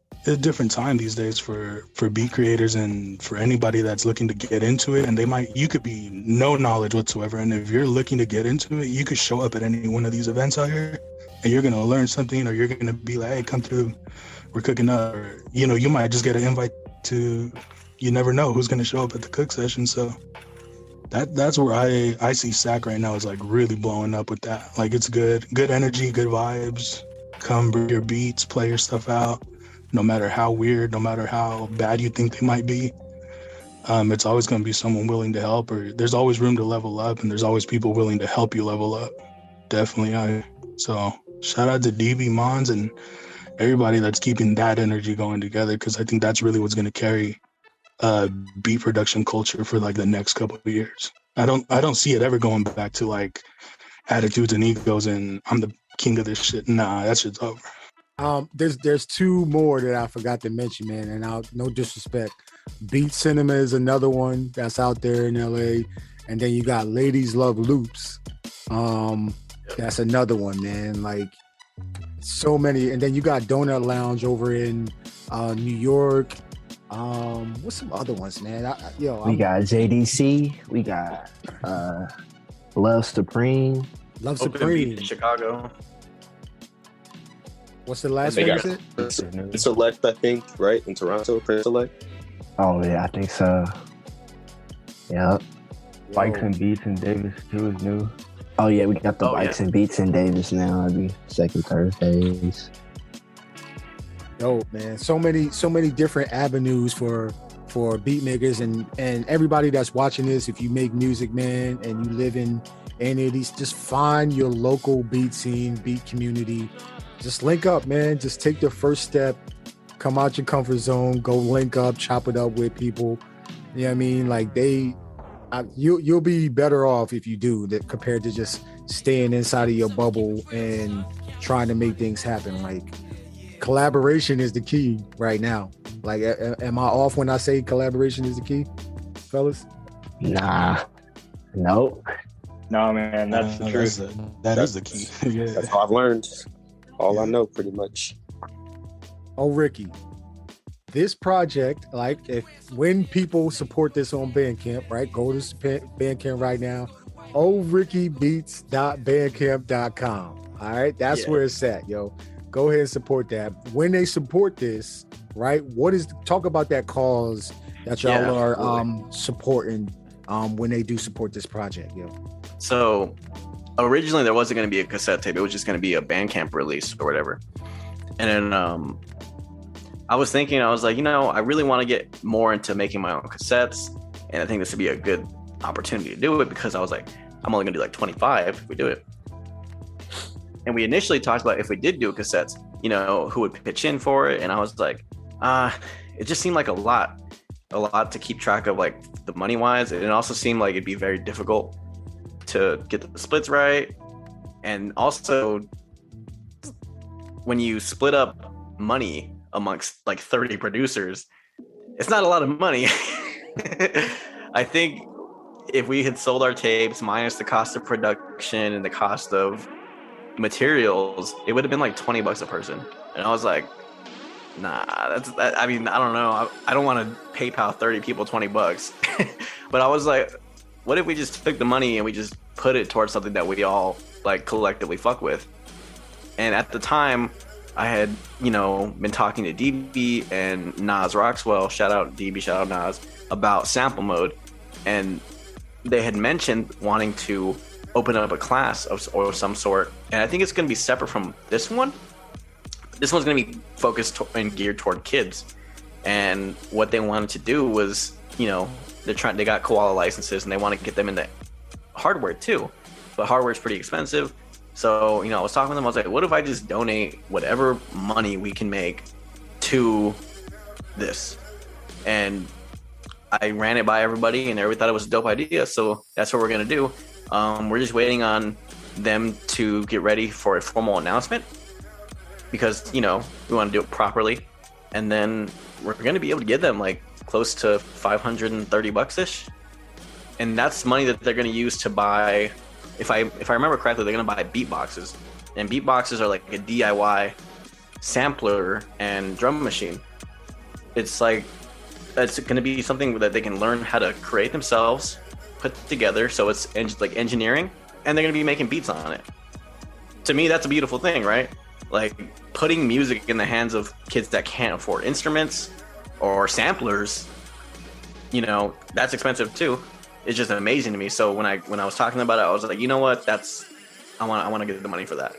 time these days for beat creators and for anybody that's looking to get into it. And you could be no knowledge whatsoever, and if you're looking to get into it, you could show up at any one of these events out here and you're gonna learn something, or you're gonna be like, hey, come through, we're cooking up. Or you might just get an invite to, you never know who's gonna show up at the cook session. So that's where I see SAC right now is like really blowing up with that. Like it's good energy, good vibes. Come bring your beats, play your stuff out, no matter how weird, no matter how bad you think they might be. It's always going to be someone willing to help, or there's always room to level up, and there's always people willing to help you level up. Definitely. So shout out to DB, Mons, and everybody that's keeping that energy going together, because I think that's really what's going to carry beat production culture for like the next couple of years. I don't see it ever going back to like attitudes and egos and I'm the king of this shit. Nah, that shit's over. There's two more that I forgot to mention, man, and no disrespect. Beat Cinema is another one that's out there in LA, and then you got Ladies Love Loops. That's another one, man. Like so many, and then you got Donut Lounge over in New York. What's some other ones, man? We got JDC. We got Love Supreme. Love Supreme in Chicago. What's the last one? Prince Select, I think, right? In Toronto, Prince Select. Oh yeah, I think so. Yep. Bikes and Beats in Davis too is new. Oh yeah, we got the Bikes and Beats in Davis now. Every second Thursdays. Dope, man. So many different avenues for beat makers and everybody that's watching this. If you make music, man, and you live in any of these, just find your local beat scene, beat community. Just link up, man. Just take the first step. Come out your comfort zone. Go link up, chop it up with people. You know what I mean? Like you'll be better off if you do that compared to just staying inside of your bubble and trying to make things happen. Like collaboration is the key right now. Like, am I off when I say collaboration is the key, fellas? Nah, no. No, man, that's the truth. That is the key. Yeah. That's all I've learned. All I know, pretty much. Oh, Ricky, this project, like, when people support this on Bandcamp, right? Go to Bandcamp right now. orickybeats.bandcamp.com. All right, that's where it's at, yo. Go ahead and support that. When they support this, right? Talk about that cause that y'all are supporting when they do support this project, yo. So originally there wasn't going to be a cassette tape. It was just going to be a Bandcamp release or whatever. And then I was thinking, I was like, I really want to get more into making my own cassettes. And I think this would be a good opportunity to do it because I was like, I'm only going to do like 25 if we do it. And we initially talked about if we did do cassettes, who would pitch in for it. And I was like, it just seemed like a lot to keep track of, like the money wise. And it also seemed like it'd be very difficult to get the splits right. And also when you split up money amongst like 30 producers, it's not a lot of money. I think if we had sold our tapes minus the cost of production and the cost of materials, it would have been like $20 a person. And I was like, nah, I mean, I don't know. I don't want to PayPal 30 people $20. But I was like, what if we just took the money and we just put it towards something that we all like collectively fuck with? And at the time I had, been talking to DB and Nas Roxwell, shout out DB, shout out Nas, about sample mode. And they had mentioned wanting to open up a class of some sort. And I think it's going to be separate from this one. This one's going to be focused and geared toward kids. And what they wanted to do was, they got koala licenses and they want to get them into hardware too. But hardware is pretty expensive. So, I was talking to them. I was like, what if I just donate whatever money we can make to this? And I ran it by everybody and everybody thought it was a dope idea. So that's what we're going to do. We're just waiting on them to get ready for a formal announcement because, we want to do it properly. And then we're going to be able to give them like close to $530-ish. And that's money that they're going to use to buy, if I remember correctly, they're going to buy beat boxes. And beat boxes are like a DIY sampler and drum machine. It's going to be something that they can learn how to create themselves, put together, so it's like engineering, and they're going to be making beats on it. To me, that's a beautiful thing, right? Like putting music in the hands of kids that can't afford instruments or samplers, that's expensive too. It's just amazing to me. So when I was talking about it, I was like, you know what? I want to get the money for that.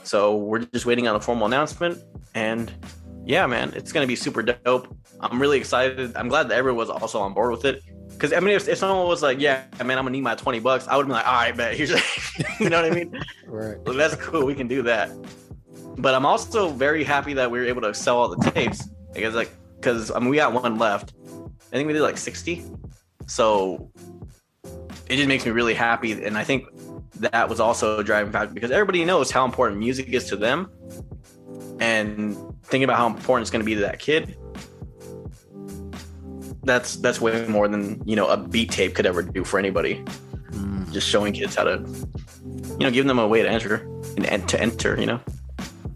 So we're just waiting on a formal announcement, and yeah, man, it's going to be super dope. I'm really excited. I'm glad that everyone was also on board with it. Because I mean, if someone was like, "Yeah, man, I'm gonna need my $20," I would be like, "All right, bet." Here's, you know what I mean? Right. Well, that's cool. We can do that. But I'm also very happy that we were able to sell all the tapes. Because we got one left. I think we did like 60. So it just makes me really happy, and I think that was also a driving factor because everybody knows how important music is to them, and thinking about how important it's going to be to that kid. That's way more than a beat tape could ever do for anybody. Just showing kids how to, giving them a way to enter and to enter.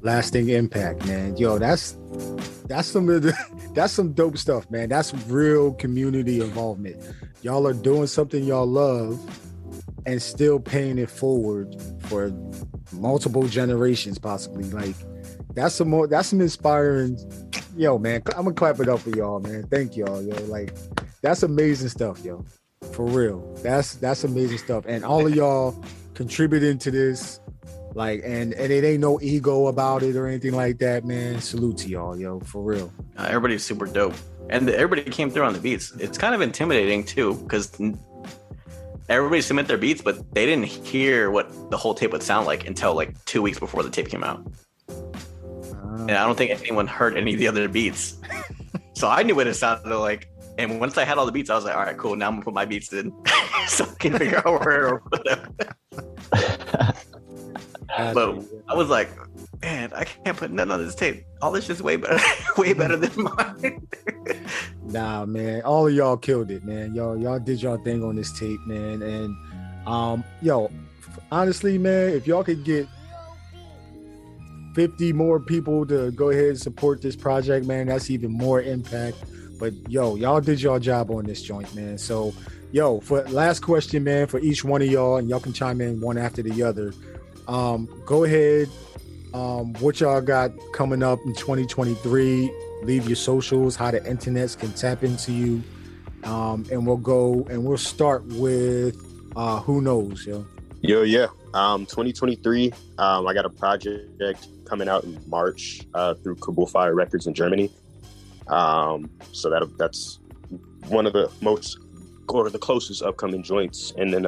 Lasting impact, man. Yo, that's some dope stuff, man. That's real community involvement. Y'all are doing something y'all love and still paying it forward for multiple generations, possibly. Like that's some inspiring. Yo, man, I'm gonna clap it up for y'all, man. Thank y'all, yo. Like, that's amazing stuff, yo. For real. That's amazing stuff. And all of y'all contributing to this, Like, and it ain't no ego about it or anything like that, man. Salute to y'all, yo, for real. Everybody's super dope, and everybody came through on the beats. It's kind of intimidating too, because everybody submit their beats, but they didn't hear what the whole tape would sound like until like 2 weeks before the tape came out. And I don't think anyone heard any of the other beats. So I knew what it sounded like. And once I had all the beats, I was like, all right, cool. Now I'm gonna put my beats in so I can figure out where or whatever. But I was like, man, I can't put none on this tape. All this is way better, way better than mine. Nah, man, all of y'all killed it, man. Y'all did y'all thing on this tape, man. And yo, honestly, man, if y'all could get 50 more people to go ahead and support this project, man, that's even more impact. But yo, y'all did y'all job on this joint, man. So yo, for last question, man, for each one of y'all, and y'all can chime in one after the other. Go ahead. What y'all got coming up in 2023? Leave your socials, how the internets can tap into you. And we'll start with who knows, yo. Yeah. 2023. I got a project coming out in March through Kabul Fire Records in Germany. So that's one of the most or the closest upcoming joints. And then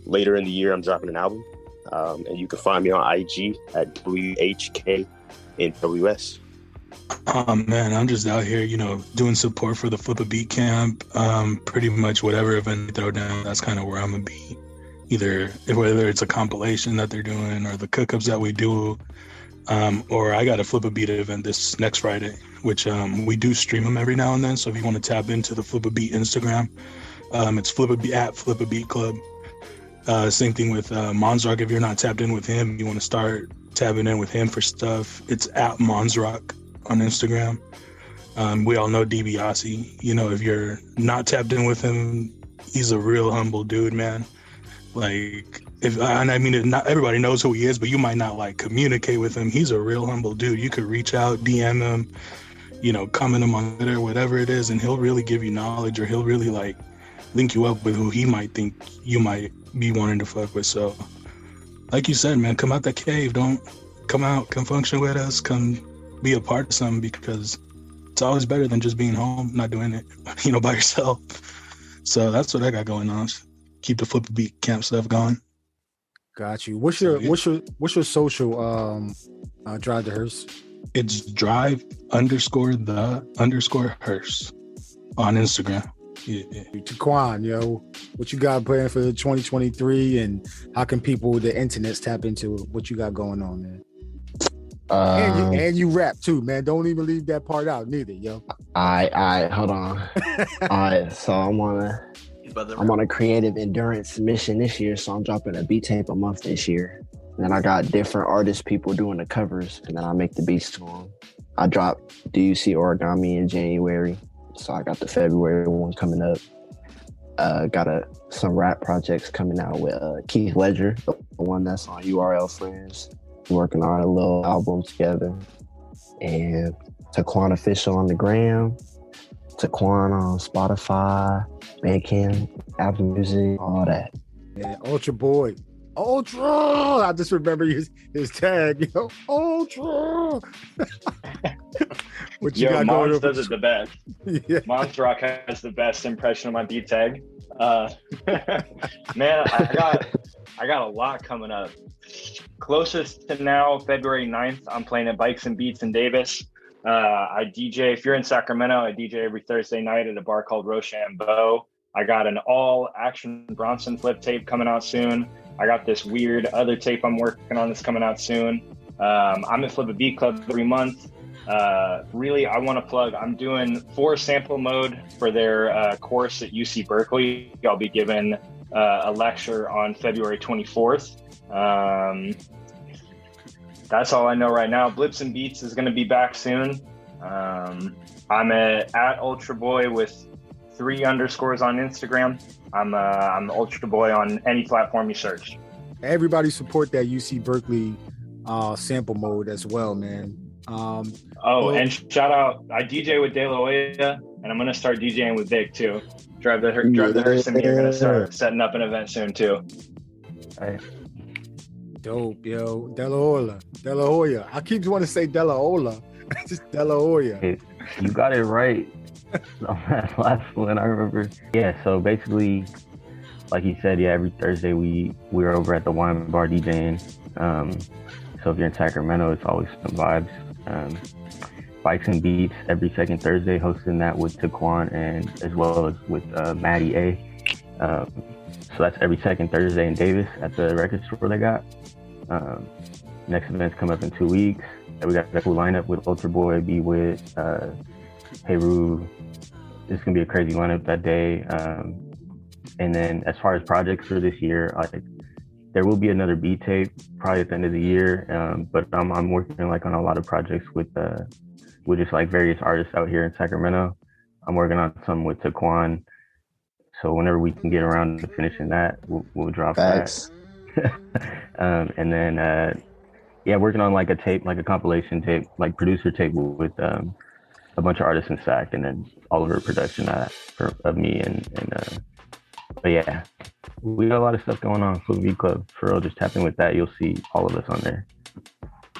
later in the year, I'm dropping an album. And you can find me on IG at WHKNWS. Man, I'm just out here, doing support for the Flip a Beat camp. Pretty much whatever event they throw down, that's kind of where I'm gonna be. Whether it's a compilation that they're doing or the cook-ups that we do, or I got a Flip a Beat event this next Friday, which we do stream them every now and then. So if you want to tap into the Flip a Beat Instagram, it's Flip a Beat Club. Same thing with Monsrock. If you're not tapped in with him, you want to start tapping in with him for stuff. It's at Monsrock on Instagram. We all know DiBiase. If you're not tapped in with him, he's a real humble dude, man. Like, not everybody knows who he is, but you might not communicate with him. He's a real humble dude. You could reach out, DM him, comment him on Twitter, whatever it is, and he'll really give you knowledge, or he'll really link you up with who he might think you might be wanting to fuck with. So, like you said, man, come out the cave. Don't come out, come function with us, come be a part of something, because it's always better than just being home, not doing it, by yourself. So that's what I got going on. Keep the Flip a Beat camp stuff going. Got you. What's your social Drive the Hearse? It's drive_the_hearse on Instagram. Yeah. Taquan, yo, what you got planned for 2023, and how can people, the internets, tap into what you got going on, man? And you rap too, man. Don't even leave that part out, neither, yo. All right, hold on. All right, so I'm on a creative endurance mission this year, so I'm dropping a beat tape a month this year. And then I got different artist people doing the covers, and then I make the beats to them. I dropped Do You See Origami in January, so I got the February one coming up. Got some rap projects coming out with Keith Ledger, the one that's on URL Friends. We're working on a little album together. And Taquan Official on the gram, Taquan on Spotify, Bandcamp, Apple Music, all that. Yeah, Ultra Boy. Ultra! I just remember his tag, yo. Ultra! What you got Mons going on? does it the best. Yeah. Monsrock has the best impression of my beat tag. Man, I got a lot coming up. Closest to now, February 9th, I'm playing at Bikes and Beats in Davis. I DJ, if you're in Sacramento, I DJ every Thursday night at a bar called Rochambeau. I got an all Action Bronson flip tape coming out soon. I got this weird other tape I'm working on that's coming out soon. I'm at Flip a Beat Club every month. Really, I want to plug, I'm doing 4 sample mode for their course at UC Berkeley. I'll be giving a lecture on February 24th. That's all I know right now. Blips and Beats is going to be back soon. I'm at Ultra Boy with 3 underscores on Instagram. I'm Ultra Boy on any platform you search. Everybody support that UC Berkeley sample mode as well, man. And shout out, I DJ with De La Hoya, and I'm going to start DJing with Vic too. Drive the Hearse and me are going to start setting up an event soon too. Right. Dope, yo. De La Hoya. De La Hoya. I keep wanting to say De La Hoya. Just De La Hoya. Hey, you got it right on that last one, I remember. Yeah, so basically, like you said, yeah, every Thursday we're over at the wine bar DJing. So if you're in Sacramento, it's always some vibes. Bikes and Beats every second Thursday, hosting that with Taquan and as well as with Maddie A. So that's every second Thursday in Davis at the record store they got. Next event's come up in 2 weeks. And we got a cool lineup with Ultra Boy, Be Wit, Peru. It's gonna be a crazy lineup that day. And then as far as projects for this year, there will be another beat tape probably at the end of the year. But I'm working like on a lot of projects with just like various artists out here in Sacramento. I'm working on some with Taquan. So whenever we can get around to finishing that, we'll drop that. And then working on like a tape, like a compilation tape, like producer tape with a bunch of artists in Sac, and then all over production of me and but yeah, we got a lot of stuff going on. Flip Beat Club, for real. Just tap in with that. You'll see all of us on there.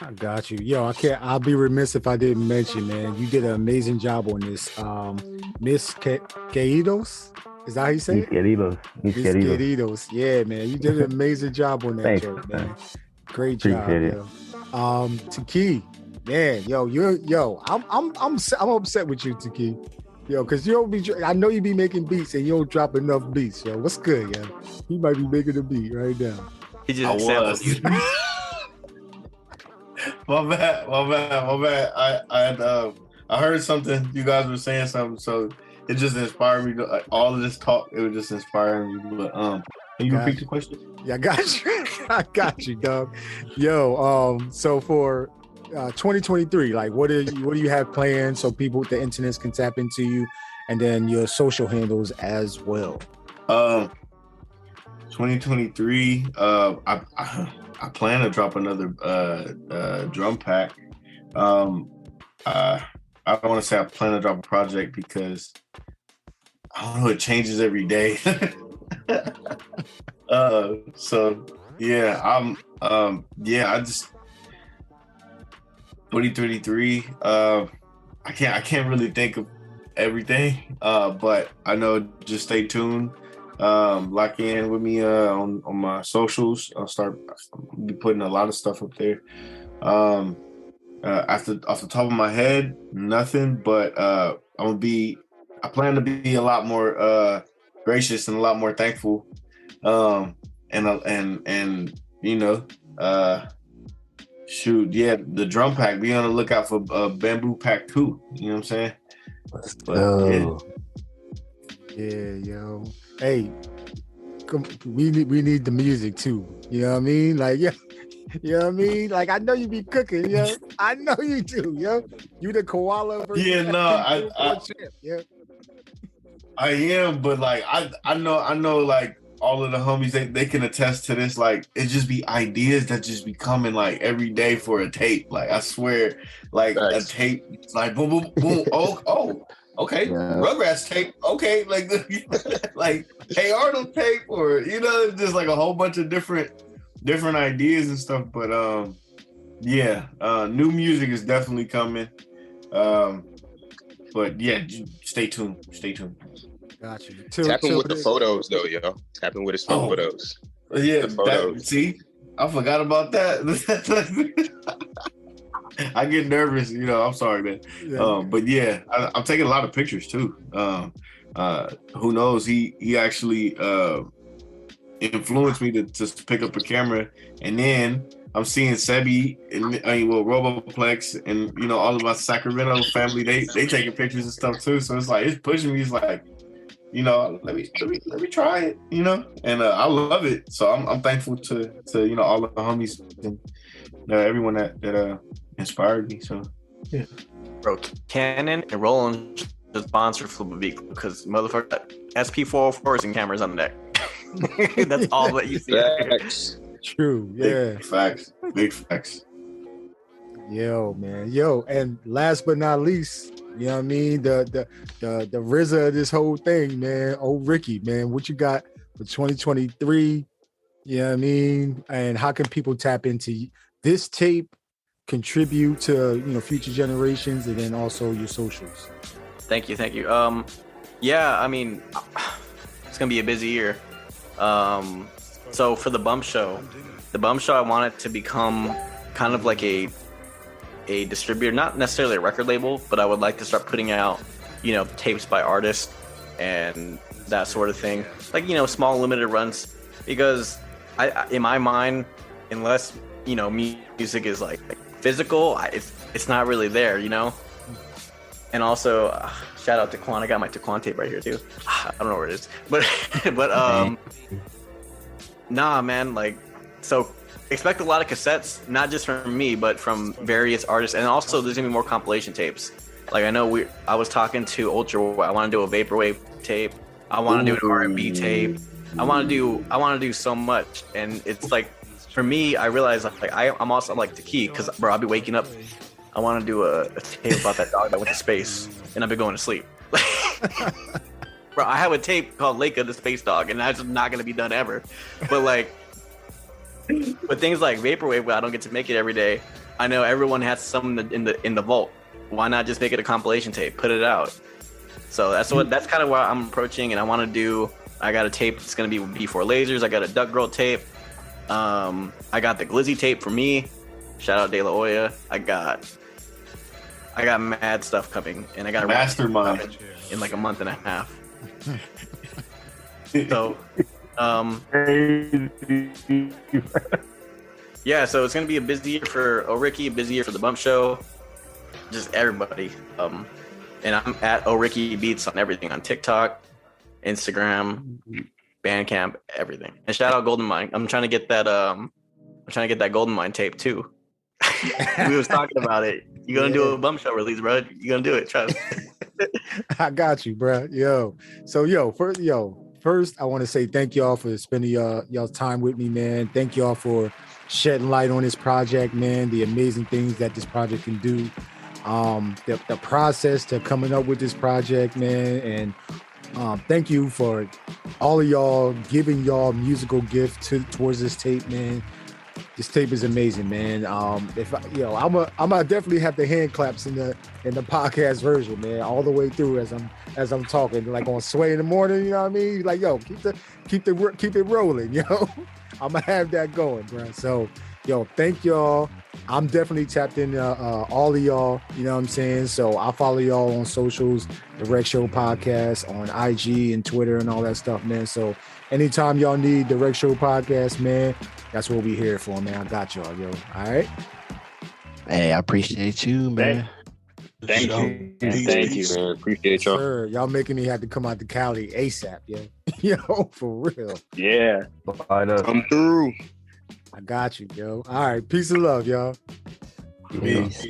I got you. Yo, I'll be remiss if I didn't mention, man, you did an amazing job on this. Miss Queridos, is that how you say it? Miss Queridos. Yeah, man, you did an amazing job on that. Thanks, joke, man. Great Appreciate job, yo. Taki, man, I'm upset with you, Taki. Yo, cause you don't be. I know you be making beats and you don't drop enough beats. Yo, what's good, yo? He might be making a beat right now. He just sampled you. My bad. I heard something. You guys were saying something, so it just inspired me. All of this talk, it was just inspiring me. But can you repeat the question? Yeah, I got you. I got you, dog. Yo, so for 2023, like what do you have planned so people, the internet can tap into you, and then your social handles as well? 2023, I plan to drop another drum pack. I don't want to say I plan to drop a project because I don't know, it changes every day. So yeah, I just 2023. I can't really think of everything, but I know just stay tuned. Lock in with me on my socials. I'll be putting a lot of stuff up there. Off the top of my head, nothing, but I plan to be a lot more gracious and a lot more thankful. And you know, the drum pack, be on the lookout for Bamboo Pack 2. You know what I'm saying? Yeah, yo. Hey, we need the music too. You know what I mean? Like, yeah, you know what I mean? Like, I know you be cooking, yo. I know you do, yo. You the koala version. Yeah, no, I am, but like I know like all of the homies, they can attest to this. Like, it just be ideas that just be coming like every day for a tape. Like, I swear, like a tape, like boom, boom, boom. Oh, okay, Rugrats tape. Okay, like like Hey Arnold tape, or just like a whole bunch of different ideas and stuff. But new music is definitely coming. But yeah, stay tuned. Got you. Tapping with the photos though, yo. Tapping with his photos. Yeah, see, I forgot about that. I get nervous, I'm sorry, man. Yeah. But yeah, I'm taking a lot of pictures too. Who knows? He actually influenced me to pick up a camera, and then I'm seeing Sebi and Roboplex and all of my Sacramento family. They taking pictures and stuff too. So it's like it's pushing me. It's like, let me try it. And I love it. So I'm thankful to all the homies and everyone that inspired me. So yeah, bro, Canon and Roland just sponsor Flip Beat because motherfucker SP404s and cameras on deck. That's all that you see. Facts. True. Yeah. Big facts. Yo, man. Yo, and last but not least, you know what I mean? The RZA of this whole thing, man. Old Ricky, man. What you got for 2023? Yeah, I mean, and how can people tap into this tape, contribute to future generations, and then also your socials? Thank you. Yeah, I mean, it's gonna be a busy year. So for the bump show, I want it to become kind of like a distributor, not necessarily a record label, but I would like to start putting out, tapes by artists and that sort of thing, like small limited runs, because I in my mind, unless music is like physical, it's not really there, And also, shout out to Quan. I got my Taquan tape right here too. I don't know where it is, but nah, man. Like, so expect a lot of cassettes, not just from me, but from various artists, and also there's gonna be more compilation tapes. Like I was talking to Ultra. I want to do a vaporwave tape. I want to do an R&B tape. I want to do so much, and it's like, for me, I realize like I'm also like the key, because bro, I'll be waking up. I want to do a tape about that dog that went to space, and I've been going to sleep. Bro, I have a tape called Leica the Space Dog, and that's not gonna be done ever. But things like vaporwave, where I don't get to make it every day, I know everyone has some in the vault. Why not just make it a compilation tape, put it out? So that's kind of where I'm approaching, and I got a tape that's gonna be before lasers. I got a Duck Girl tape. I got the Glizzy tape for me. Shout out De La Hoya. I got mad stuff coming, and I got a Mastermind in like a month and a half. So, yeah, so it's gonna be a busy year for O'Ricky, a busy year for the Bump Show, just everybody. And I'm at O'Ricky Beats on everything, on TikTok, Instagram, Bandcamp, everything. And shout out Gldnmnd. I'm trying to get that Gldnmnd tape too. We was talking about it. You gonna do a Bump Show release, bro? You gonna do it? Trust. I got you, bro. First, I want to say thank y'all for spending y'all's time with me, man. Thank y'all for shedding light on this project, man. The amazing things that this project can do. The process to coming up with this project, man, and thank you for all of y'all giving y'all musical gift towards this tape, man. This tape is amazing, man. I'm gonna definitely have the hand claps in the podcast version, man, all the way through as I'm talking, like on Sway in the morning. You know what I mean? Like, yo, keep it rolling, yo. I'm gonna have that going, bro. So, yo, thank y'all. I'm definitely tapped in all of y'all. You know what I'm saying? So I'll follow y'all on socials, the Rec Show Podcast on IG and Twitter and all that stuff, man. So anytime y'all need the Rec Show Podcast, man, that's what we here for, man. I got y'all, yo. All right. Hey, I appreciate you, man. Thank you, man. Appreciate y'all. Sure. Y'all making me have to come out to Cali ASAP, yo. Yo, for real. Yeah. Come through. I got you, yo. All right. Peace and love, y'all. Peace.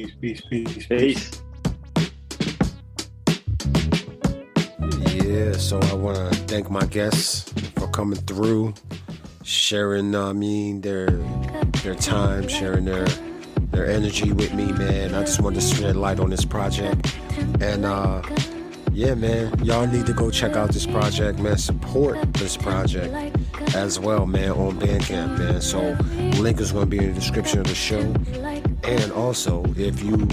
Yeah, so I want to thank my guests for coming through, sharing, their time, sharing their energy with me, man. I just wanted to shed light on this project. And yeah, man, y'all need to go check out this project, man. Support this project as well, man, on Bandcamp, man. So link is going to be in the description of the show. And also, if you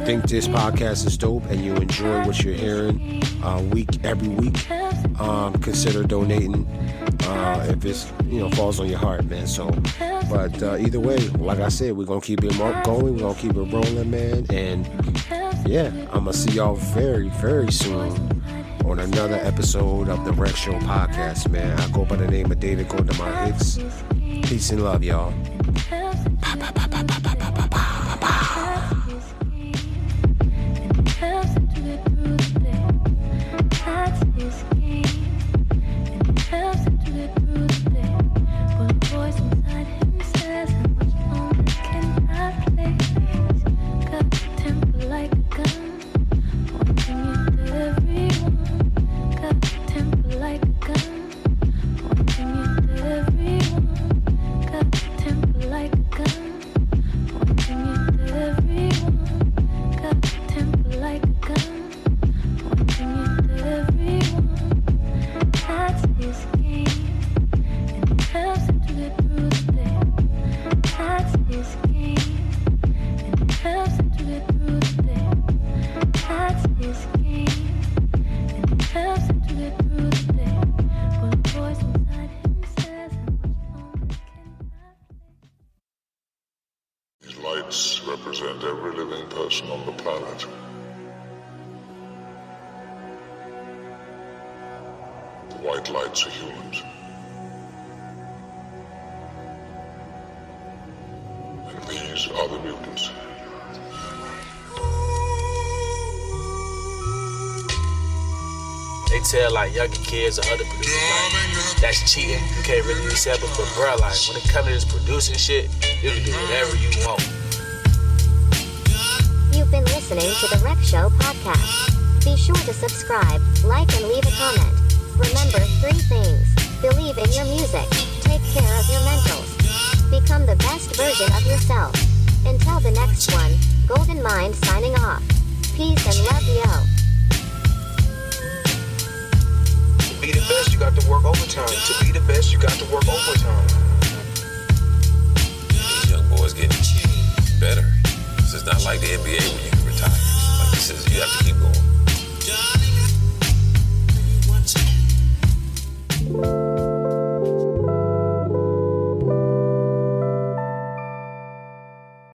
think this podcast is dope and you enjoy what you're hearing every week, consider donating if it's falls on your heart, man. So but either way, like I said, we're gonna keep it going, we're gonna keep it rolling, man. And yeah, I'm gonna see y'all very, very soon on another episode of the Rec Show Podcast, man. I go by the name of David Gldnmnd Hicks. Peace and love, y'all. lights represent every living person on the planet. The white lights are humans. And these are the mutants. They tell like younger kids or other producers like that's cheating, you can't really accept it, but bro, like when it comes to this producing shit, you can do whatever you want. You've been listening to the Rec Show podcast. Be sure to subscribe, like, and leave a comment. Remember 3 things. Believe in your music. Take care of your mentals. Become the best version of yourself. Until the next one, Gldnmnd signing off. Peace and love, yo. To be the best, you got to work overtime. To be the best, you got to work overtime. These young boys getting better. This is not like the NBA where you can retire. Like this is, you have to keep going.